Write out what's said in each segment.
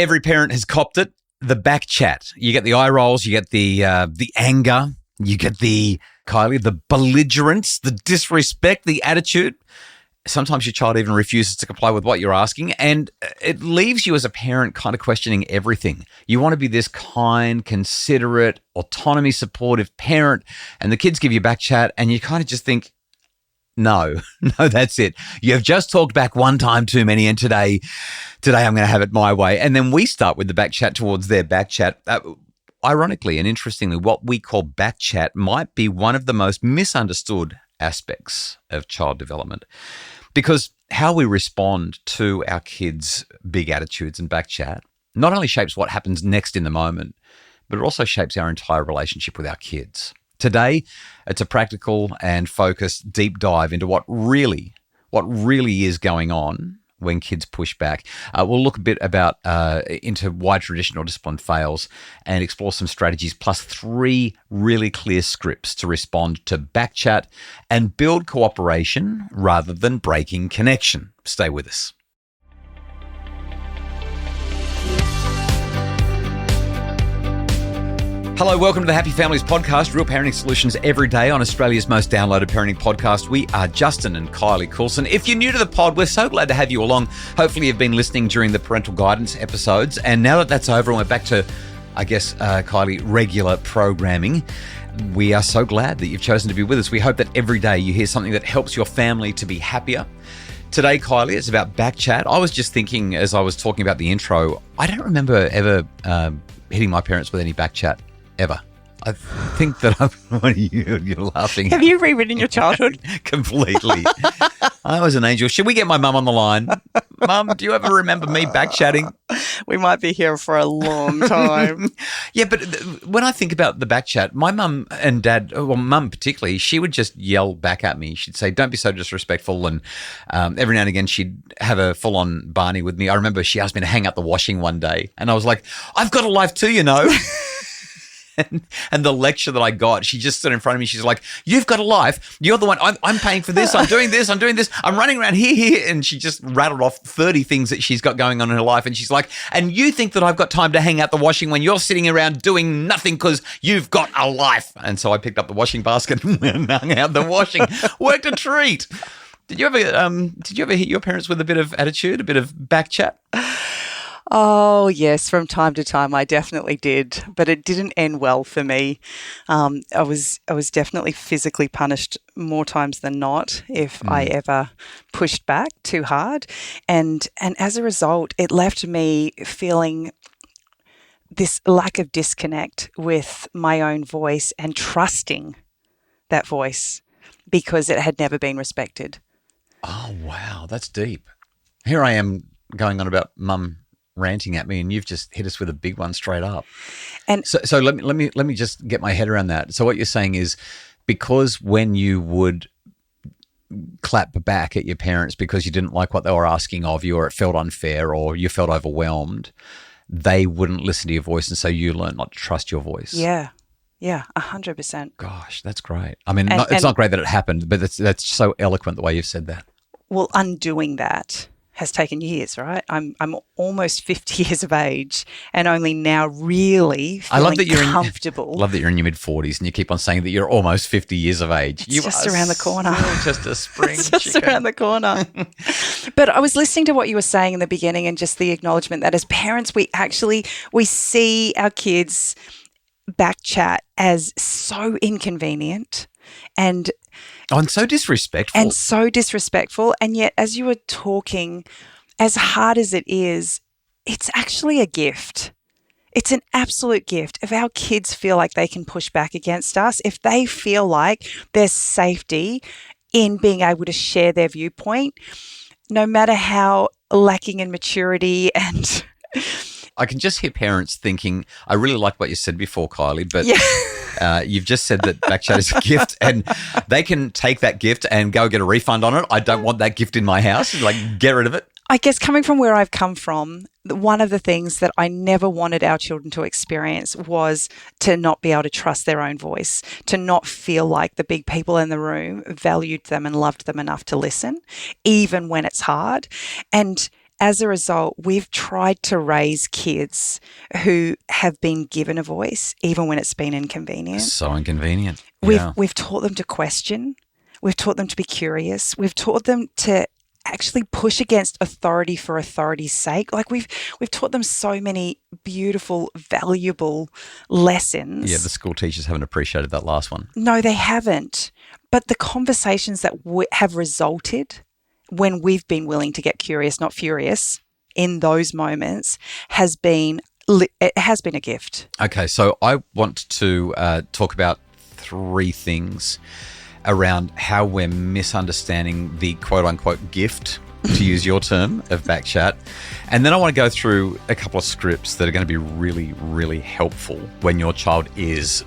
Every parent has copped it. The back chat. You get the eye rolls, you get the anger, you get the, Kylie, the belligerence, the disrespect, the attitude. Sometimes your child even refuses to comply with what you're asking, and it leaves you as a parent kind of questioning everything. You want to be this kind, considerate, autonomy supportive parent, and the kids give you back chat, and you kind of just think, no, that's it. You have just talked back one time too many, and today I'm going to have it my way. And then we start with the back chat towards their back chat. Ironically and interestingly, what we call back chat might be one of the most misunderstood aspects of child development, because how we respond to our kids' big attitudes and back chat not only shapes what happens next in the moment, but it also shapes our entire relationship with our kids. Today, it's a practical and focused deep dive into what really is going on when kids push back. We'll look a bit about into why traditional discipline fails and explore some strategies, plus 3 really clear scripts to respond to backchat and build cooperation rather than breaking connection. Stay with us. Hello, welcome to the Happy Families Podcast, real parenting solutions every day on Australia's most downloaded parenting podcast. We are Justin and Kylie Coulson. If you're new to the pod, we're so glad to have you along. Hopefully you've been listening during the parental guidance episodes. And now that that's over and we're back to, Kylie, regular programming, we are so glad that you've chosen to be with us. We hope that every day you hear something that helps your family to be happier. Today, Kylie, it's about back chat. I was just thinking as I was talking about the intro, I don't remember ever hitting my parents with any back chat. Ever. I think that you're laughing. Have you rewritten your childhood? Completely. I was an angel. Should we get my mum on the line? Mum, do you ever remember me back chatting? We might be here for a long time. Yeah, but when I think about the back chat, my mum and dad, well, mum particularly, she would just yell back at me. She'd say, don't be so disrespectful. And every now and again, she'd have a full-on Barney with me. I remember she asked me to hang up the washing one day. And I was like, I've got a life too, you know. And the lecture that I got, she just stood in front of me. She's like, you've got a life. You're the one. I'm paying for this. I'm doing this. I'm doing this. I'm running around here. And she just rattled off 30 things that she's got going on in her life. And she's like, and you think that I've got time to hang out the washing when you're sitting around doing nothing because you've got a life. And so I picked up the washing basket and hung out the washing. Worked a treat. Did you ever hit your parents with a bit of attitude, a bit of back chat? Oh, yes, from time to time I definitely did, but it didn't end well for me. I was definitely physically punished more times than not if I ever pushed back too hard. And as a result, it left me feeling this lack of disconnect with my own voice and trusting that voice because it had never been respected. Oh, wow, that's deep. Here I am going on about mum ranting at me, and you've just hit us with a big one straight up. And so let me just get my head around that. So what you're saying is, because when you would clap back at your parents because you didn't like what they were asking of you, or it felt unfair, or you felt overwhelmed, they wouldn't listen to your voice, and so you learned not to trust your voice. Yeah, 100%. Gosh, that's great. I mean, it's not great that it happened, but that's so eloquent the way you've said that. Well, undoing that has taken years, right? I'm almost 50 years of age and only now really feeling comfortable. I love that you're in your mid-40s and you keep on saying that you're almost 50 years of age. It's just around the corner. Just a spring It's just chicken. around the corner. But I was listening to what you were saying in the beginning and just the acknowledgement that as parents, we see our kids back chat as so inconvenient and so disrespectful. And yet, as you were talking, as hard as it is, it's actually a gift. It's an absolute gift. If our kids feel like they can push back against us, if they feel like there's safety in being able to share their viewpoint, no matter how lacking in maturity and... I can just hear parents thinking, I really like what you said before, Kylie, but you've just said that backchat is a gift and they can take that gift and go get a refund on it. I don't want that gift in my house. Like, get rid of it. I guess coming from where I've come from, one of the things that I never wanted our children to experience was to not be able to trust their own voice, to not feel like the big people in the room valued them and loved them enough to listen, even when it's hard. And as a result, we've tried to raise kids who have been given a voice, even when it's been inconvenient. So inconvenient. We've taught them to question. We've taught them to be curious. We've taught them to actually push against authority for authority's sake. Like we've taught them so many beautiful, valuable lessons. Yeah, the school teachers haven't appreciated that last one. No, they haven't. But the conversations that have resulted when we've been willing to get curious, not furious, in those moments it has been a gift. Okay, so I want to talk about 3 things around how we're misunderstanding the quote-unquote gift, to use your term, of Backchat. And then I want to go through a couple of scripts that are going to be really, really helpful when your child is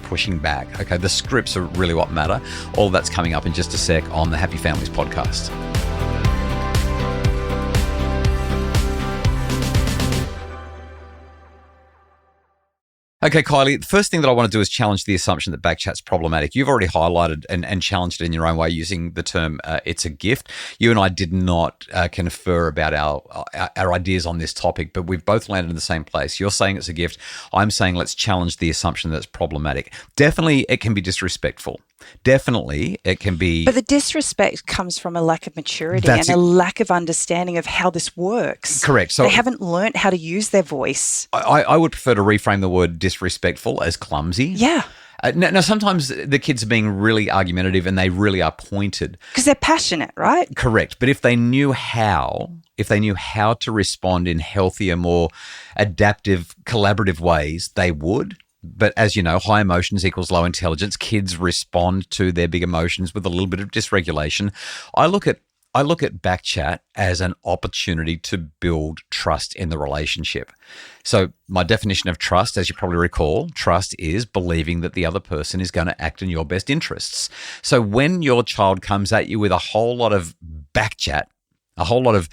pushing back. Okay, the scripts are really what matter. All of that's coming up in just a sec on the Happy Families podcast. Okay, Kylie, the first thing that I want to do is challenge the assumption that Backchat's problematic. You've already highlighted and challenged it in your own way using the term it's a gift. You and I did not confer about our ideas on this topic, but we've both landed in the same place. You're saying it's a gift. I'm saying let's challenge the assumption that it's problematic. Definitely, it can be disrespectful. Definitely, it can be. But the disrespect comes from a lack of maturity and a lack of understanding of how this works. Correct. So they haven't learnt how to use their voice. I would prefer to reframe the word disrespectful as clumsy. Yeah. Now, sometimes the kids are being really argumentative and they really are pointed. Because they're passionate, right? Correct. But if they knew how to respond in healthier, more adaptive, collaborative ways, they would. But as you know, high emotions equals low intelligence. Kids respond to their big emotions with a little bit of dysregulation. I look at Backchat as an opportunity to build trust in the relationship. So my definition of trust, as you probably recall, trust is believing that the other person is going to act in your best interests. So when your child comes at you with a whole lot of Backchat, a whole lot of,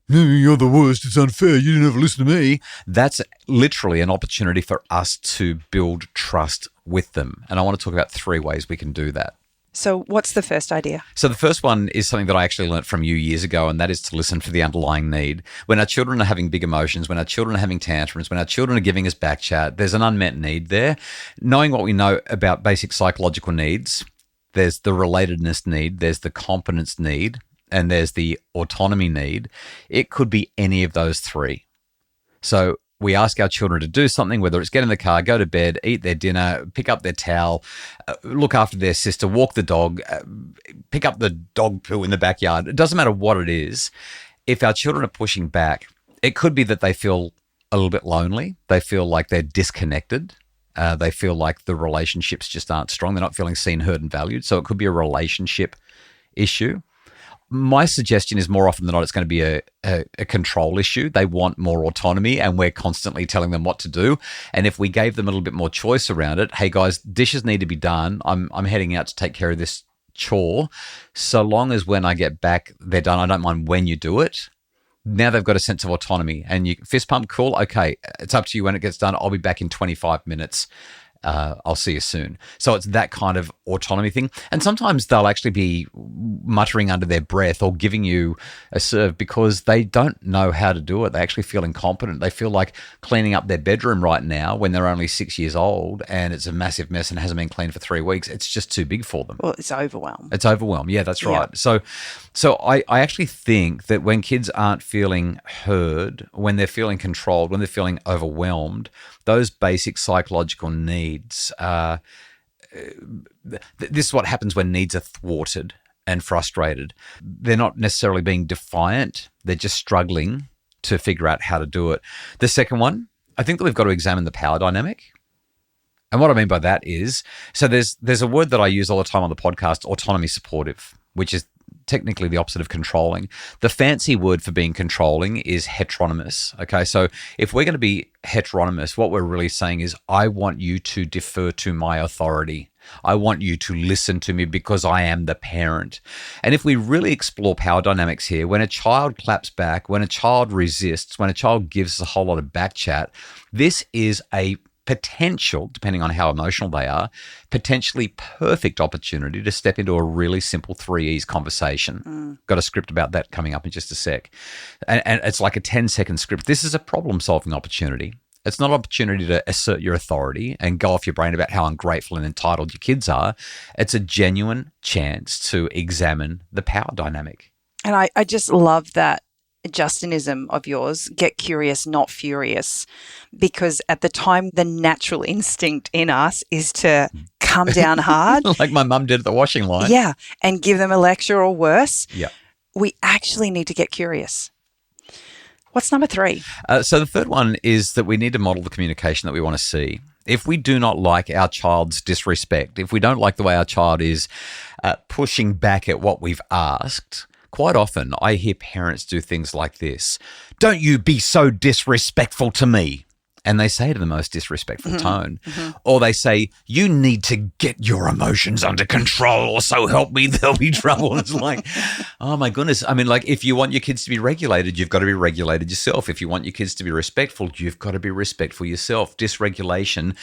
you're the worst, it's unfair, you didn't ever listen to me, that's literally an opportunity for us to build trust with them. And I want to talk about 3 ways we can do that. So what's the first idea? So the first one is something that I actually learned from you years ago, and that is to listen for the underlying need. When our children are having big emotions, when our children are having tantrums, when our children are giving us Backchat, there's an unmet need there. Knowing what we know about basic psychological needs, there's the relatedness need, there's the competence need, and there's the autonomy need. It could be any of those 3. So we ask our children to do something, whether it's get in the car, go to bed, eat their dinner, pick up their towel, look after their sister, walk the dog, pick up the dog poo in the backyard. It doesn't matter what it is. If our children are pushing back, it could be that they feel a little bit lonely. They feel like they're disconnected. They feel like the relationships just aren't strong. They're not feeling seen, heard, and valued. So it could be a relationship issue. My suggestion is more often than not, it's going to be a control issue. They want more autonomy and we're constantly telling them what to do. And if we gave them a little bit more choice around it, hey guys, dishes need to be done. I'm heading out to take care of this chore. So long as when I get back, they're done. I don't mind when you do it. Now they've got a sense of autonomy and you fist pump, cool. Okay. It's up to you when it gets done. I'll be back in 25 minutes. I'll see you soon. So it's that kind of autonomy thing. And sometimes they'll actually be muttering under their breath or giving you a serve because they don't know how to do it. They actually feel incompetent. They feel like cleaning up their bedroom right now when they're only 6 years old and it's a massive mess and hasn't been cleaned for 3 weeks. It's just too big for them. Well, it's overwhelmed. It's overwhelmed. Yeah, that's right. Yeah. So I actually think that when kids aren't feeling heard, when they're feeling controlled, when they're feeling overwhelmed, those basic psychological needs, this is what happens when needs are thwarted and frustrated. They're not necessarily being defiant. They're just struggling to figure out how to do it. The second one, I think that we've got to examine the power dynamic. And what I mean by that is, so there's a word that I use all the time on the podcast, autonomy supportive, which is technically the opposite of controlling. The fancy word for being controlling is heteronomous. Okay, so if we're going to be heteronomous, what we're really saying is, I want you to defer to my authority. I want you to listen to me because I am the parent. And if we really explore power dynamics here, when a child claps back, when a child resists, when a child gives us a whole lot of Backchat, this is a potential, depending on how emotional they are, potentially perfect opportunity to step into a really simple 3 E's conversation. Got a script about that coming up in just a sec. And it's like a 10-second script. This is a problem-solving opportunity. It's not an opportunity to assert your authority and go off your brain about how ungrateful and entitled your kids are. It's a genuine chance to examine the power dynamic. And I just love that Justinism of yours, get curious, not furious, because at the time, the natural instinct in us is to come down hard. Like my mum did at the washing line. Yeah, and give them a lecture or worse. Yeah. We actually need to get curious. What's number 3? So the third one is that we need to model the communication that we want to see. If we do not like our child's disrespect, if we don't like the way our child is pushing back at what we've asked, quite often I hear parents do things like this. Don't you be so disrespectful to me. And they say it in the most disrespectful tone. Or they say, you need to get your emotions under control or so help me, there'll be trouble. It's like, oh my goodness. I mean, like if you want your kids to be regulated, you've got to be regulated yourself. If you want your kids to be respectful, you've got to be respectful yourself. Dysregulation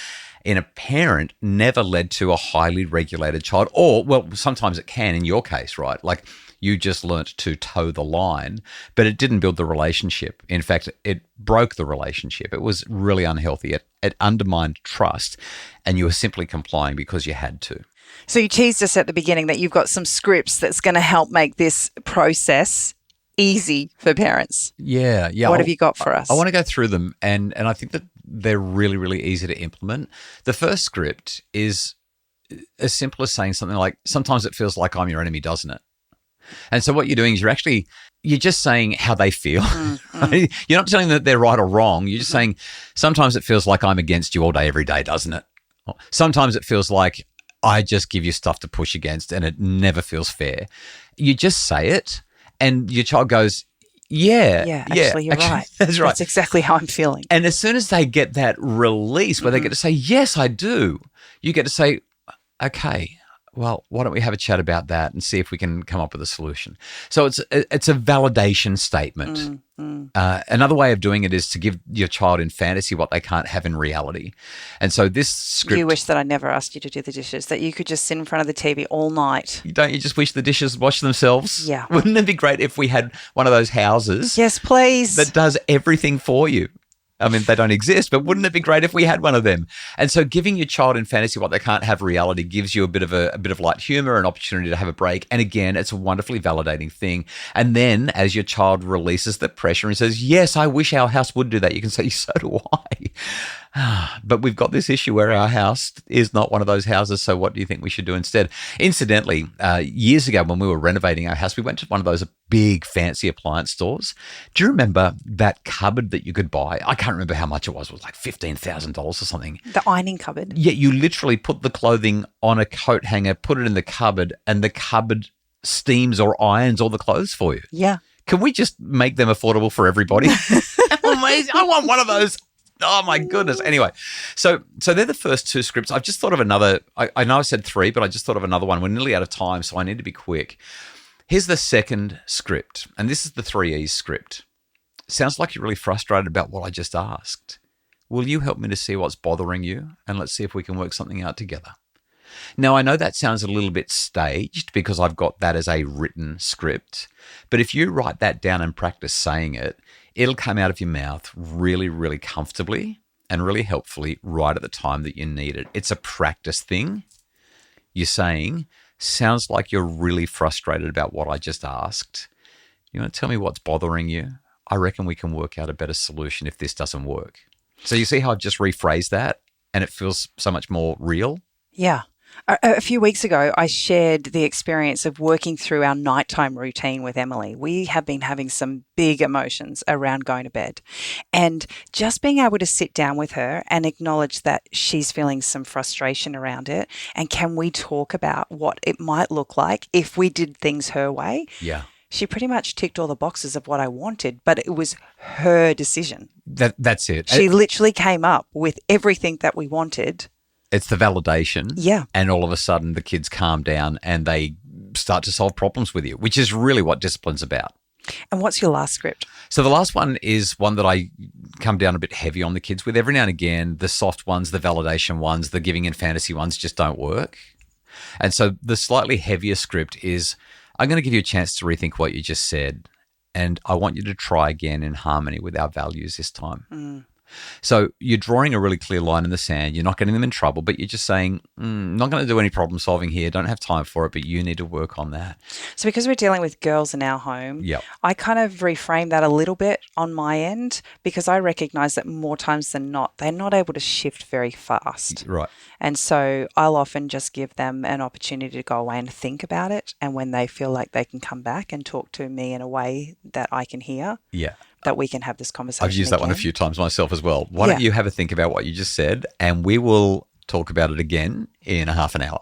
in a parent never led to a highly regulated child. Or, well, sometimes it can in your case, right? Like you just learnt to toe the line, but it didn't build the relationship. In fact, it broke the relationship. It was really unhealthy. It undermined trust, and you were simply complying because you had to. So you teased us at the beginning that you've got some scripts that's going to help make this process easy for parents. Yeah. What have you got for us? I want to go through them, and I think that they're really, really easy to implement. The first script is as simple as saying something like, sometimes it feels like I'm your enemy, doesn't it? And so what you're doing is you're just saying how they feel. You're not telling them that they're right or wrong. You're just saying, sometimes it feels like I'm against you all day, every day, doesn't it? Sometimes it feels like I just give you stuff to push against and it never feels fair. You just say it and your child goes, yeah, actually, you're right. That's right. That's exactly how I'm feeling. And as soon as they get that release where they get to say, yes, I do, you get to say, okay, well, why don't we have a chat about that and see if we can come up with a solution? So it's a validation statement. Another way of doing it is to give your child in fantasy what they can't have in reality. And so this script... You wish that I never asked you to do the dishes, that you could just sit in front of the TV all night. Don't you just wish the dishes wash themselves? Yeah. Wouldn't it be great if we had one of those houses? Yes, please. That does everything for you. I mean, they don't exist, but wouldn't it be great if we had one of them? And so giving your child in fantasy what they can't have reality gives you a bit of light humor, an opportunity to have a break. And again, it's a wonderfully validating thing. And then as your child releases the pressure and says, yes, I wish our house would do that, you can say, so do I. But we've got this issue where our house is not one of those houses, so what do you think we should do instead? Incidentally, years ago when we were renovating our house, we went to one of those big fancy appliance stores. Do you remember that cupboard that you could buy? I can't remember how much it was. It was like $15,000 or something. The ironing cupboard. Yeah, you literally put the clothing on a coat hanger, put it in the cupboard, and the cupboard steams or irons all the clothes for you. Yeah. Can we just make them affordable for everybody? Amazing. I want one of those. Oh, my goodness. Anyway, so they're the first two scripts. I've just thought of another. I know I said 3, but I just thought of another one. We're nearly out of time, so I need to be quick. Here's the second script, and this is the 3 E's script. Sounds like you're really frustrated about what I just asked. Will you help me to see what's bothering you, and let's see if we can work something out together? Now, I know that sounds a little bit staged because I've got that as a written script, but if you write that down and practice saying it, it'll come out of your mouth really, really comfortably and really helpfully right at the time that you need it. It's a practice thing. You're saying, sounds like you're really frustrated about what I just asked. You want to tell me what's bothering you? I reckon we can work out a better solution if this doesn't work. So you see how I've just rephrased that and it feels so much more real? Yeah. A few weeks ago, I shared the experience of working through our nighttime routine with Emily. We have been having some big emotions around going to bed, and just being able to sit down with her and acknowledge that she's feeling some frustration around it. And can we talk about what it might look like if we did things her way? Yeah. She pretty much ticked all the boxes of what I wanted, but it was her decision. That's it. She literally came up with everything that we wanted. It's the validation. Yeah. And all of a sudden the kids calm down and they start to solve problems with you, which is really what discipline's about. And what's your last script? So the last one is one that I come down a bit heavy on the kids with. Every now and again, the soft ones, the validation ones, the giving and fantasy ones just don't work. And so the slightly heavier script is, I'm going to give you a chance to rethink what you just said, and I want you to try again in harmony with our values this time. So you're drawing a really clear line in the sand. You're not getting them in trouble, but you're just saying, not going to do any problem solving here. Don't have time for it, but you need to work on that. So because we're dealing with girls in our home, I kind of reframe that a little bit on my end, because I recognize that more times than not, they're not able to shift very fast. Right. And so I'll often just give them an opportunity to go away and think about it. And when they feel like they can come back and talk to me in a way that I can hear, that we can have this conversation. I've used that one a few times myself as well. Why don't you have a think about what you just said, and we will talk about it again in a half an hour.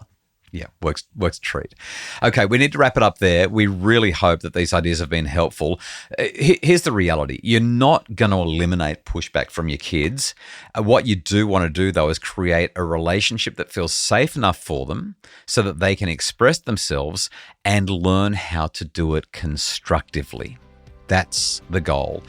Yeah, works a treat. Okay, we need to wrap it up there. We really hope that these ideas have been helpful. Here's the reality. You're not going to eliminate pushback from your kids. What you do want to do, though, is create a relationship that feels safe enough for them so that they can express themselves and learn how to do it constructively. That's the goal.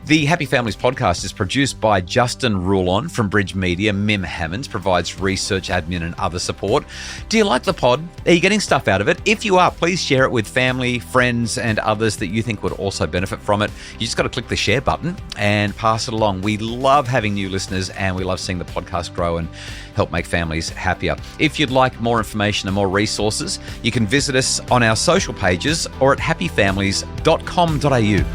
The Happy Families podcast is produced by Justin Rulon from Bridge Media. Mim Hammonds provides research, admin, and other support. Do you like the pod? Are you getting stuff out of it? If you are, please share it with family, friends, and others that you think would also benefit from it. You just got to click the share button and pass it along. We love having new listeners, and we love seeing the podcast grow and help make families happier. If you'd like more information and more resources, you can visit us on our social pages or at happyfamilies.com.au.